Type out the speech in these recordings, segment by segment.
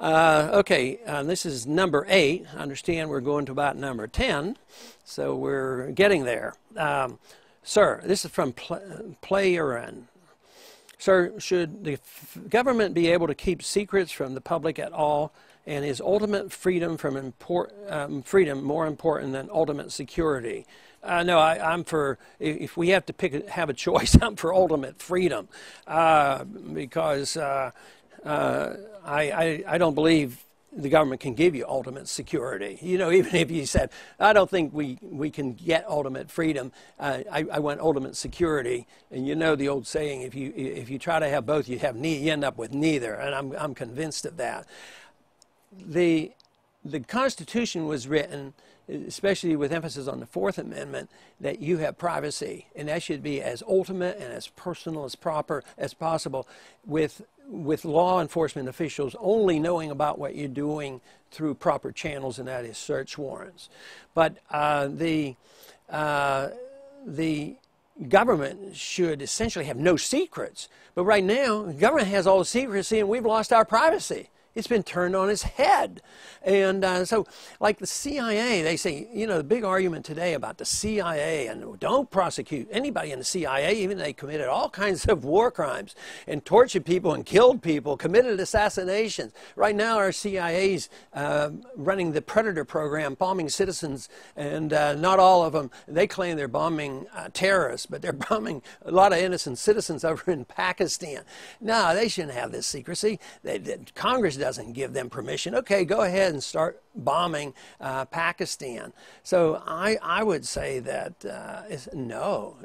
Okay, this is number 8. I understand we're going to about number 10, so we're getting there. Sir, this is from Playerin. Sir, should the government be able to keep secrets from the public at all? And is ultimate freedom from freedom more important than ultimate security? No, I'm for, if we have to have a choice, I'm for ultimate freedom, because I don't believe the government can give you ultimate security. You know, even if you said, I don't think we can get ultimate freedom, I want ultimate security. And you know the old saying, if you try to have both, you end up with neither. And I'm convinced of that. The Constitution was written, especially with emphasis on the Fourth Amendment, that you have privacy, and that should be as ultimate and as personal as proper as possible, with law enforcement officials only knowing about what you're doing through proper channels, and that is search warrants. But the government should essentially have no secrets. But right now, the government has all the secrecy, and we've lost our privacy. It's been turned on its head. And so, like the CIA, they say, you know, the big argument today about the CIA, and don't prosecute anybody in the CIA, even though they committed all kinds of war crimes and tortured people and killed people, committed assassinations. Right now, our CIA's running the Predator program, bombing citizens, and not all of them. They claim they're bombing terrorists, but they're bombing a lot of innocent citizens over in Pakistan. No, they shouldn't have this secrecy. Congress doesn't give them permission. Okay, go ahead and start bombing Pakistan. So I would say that no,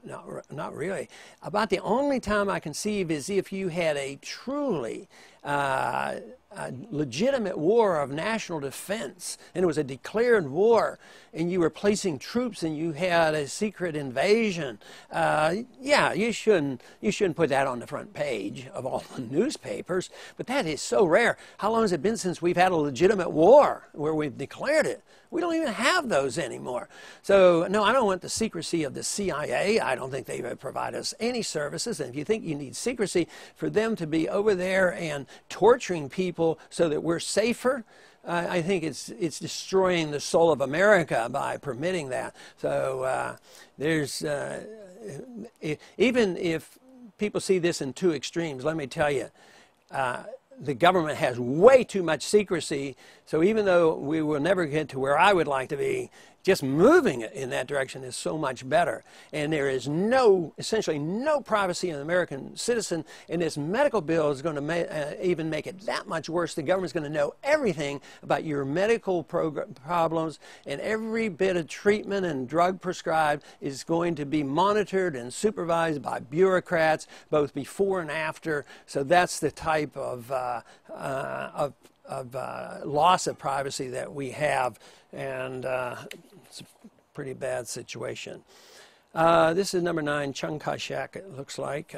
not really. About the only time I conceive is if you had a truly a legitimate war of national defense, and it was a declared war, and you were placing troops, and you had a secret invasion. Yeah, you shouldn't put that on the front page of all the newspapers. But that is so rare. How long has it been since we've had a legitimate war where we've declared it? We don't even have those anymore. So, no, I don't want the secrecy of the CIA. I don't think they provide us any services. And if you think you need secrecy for them to be over there and torturing people so that we're safer, I think it's destroying the soul of America by permitting that. So there's, even if people see this in two extremes, let me tell you, the government has way too much secrecy, so even though we will never get to where I would like to be, just moving in that direction is so much better. And there is essentially no privacy in an American citizen, and this medical bill is going to even make it that much worse. The government's going to know everything about your medical problems, and every bit of treatment and drug prescribed is going to be monitored and supervised by bureaucrats, both before and after. So that's the type of loss of privacy that we have, and it's a pretty bad situation. This is number 9, Chiang Kai-shek, it looks like.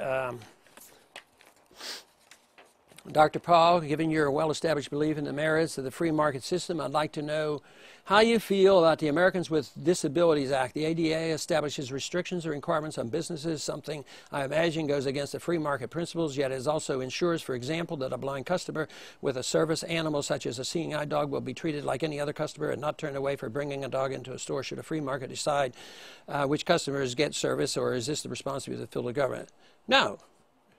Dr. Paul, given your well-established belief in the merits of the free market system, I'd like to know how you feel about the Americans with Disabilities Act. The ADA establishes restrictions or requirements on businesses, something I imagine goes against the free market principles, yet it also ensures, for example, that a blind customer with a service animal such as a seeing eye dog will be treated like any other customer and not turned away for bringing a dog into a store should a free market decide which customers get service, or is this the responsibility of the federal government? No,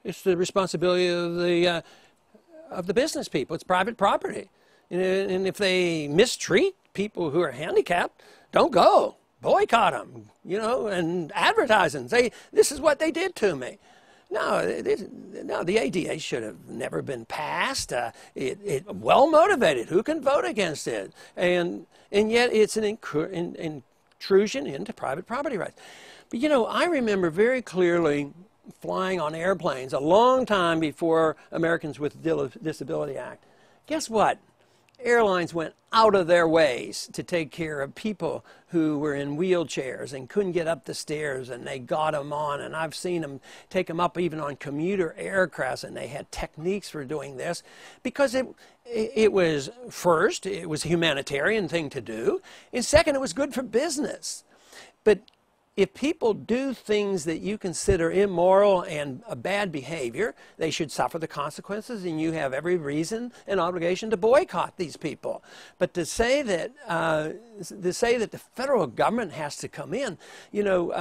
it's the responsibility of the business people. It's private property. And if they mistreat people who are handicapped, don't go. Boycott them, you know, and advertise them. Say, this is what they did to me. No, the ADA should have never been passed. It well motivated. Who can vote against it? And yet it's an intrusion into private property rights. But, you know, I remember very clearly flying on airplanes a long time before Americans with Disability Act. Guess what? Airlines went out of their ways to take care of people who were in wheelchairs and couldn't get up the stairs, and they got them on. And I've seen them take them up even on commuter aircrafts, and they had techniques for doing this because it was, first, it was a humanitarian thing to do, and second, it was good for business. But if people do things that you consider immoral and a bad behavior, they should suffer the consequences, and you have every reason and obligation to boycott these people. But to say that the federal government has to come in, you know,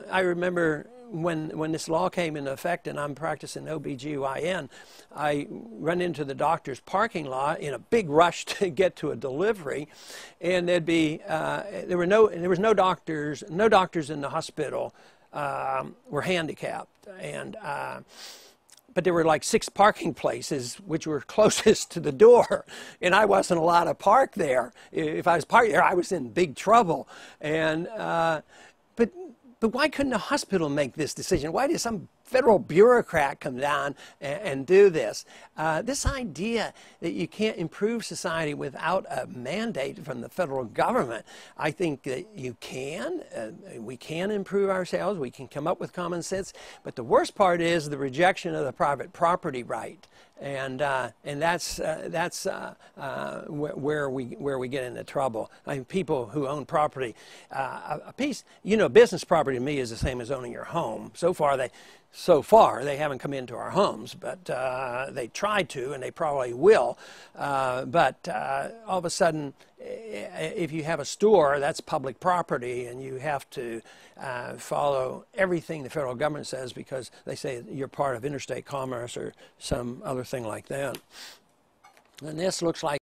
I remember when this law came into effect, and I'm practicing OBGYN, I run into the doctor's parking lot in a big rush to get to a delivery, and there'd be there was no doctors in the hospital were handicapped, and but there were like 6 parking places which were closest to the door, and I wasn't allowed to park there. If I was parked there, I was in big trouble. And but why couldn't a hospital make this decision? Why did some federal bureaucrat come down and do this? This idea that you can't improve society without a mandate from the federal government, I think that you can. We can improve ourselves. We can come up with common sense. But the worst part is the rejection of the private property right. And that's where we get into trouble. I mean, people who own property, a piece, you know, business property to me is the same as owning your home. So far they haven't come into our homes, but they tried to, and they probably will. But all of a sudden, if you have a store, that's public property, and you have to follow everything the federal government says because they say you're part of interstate commerce or some other thing like that. And this looks like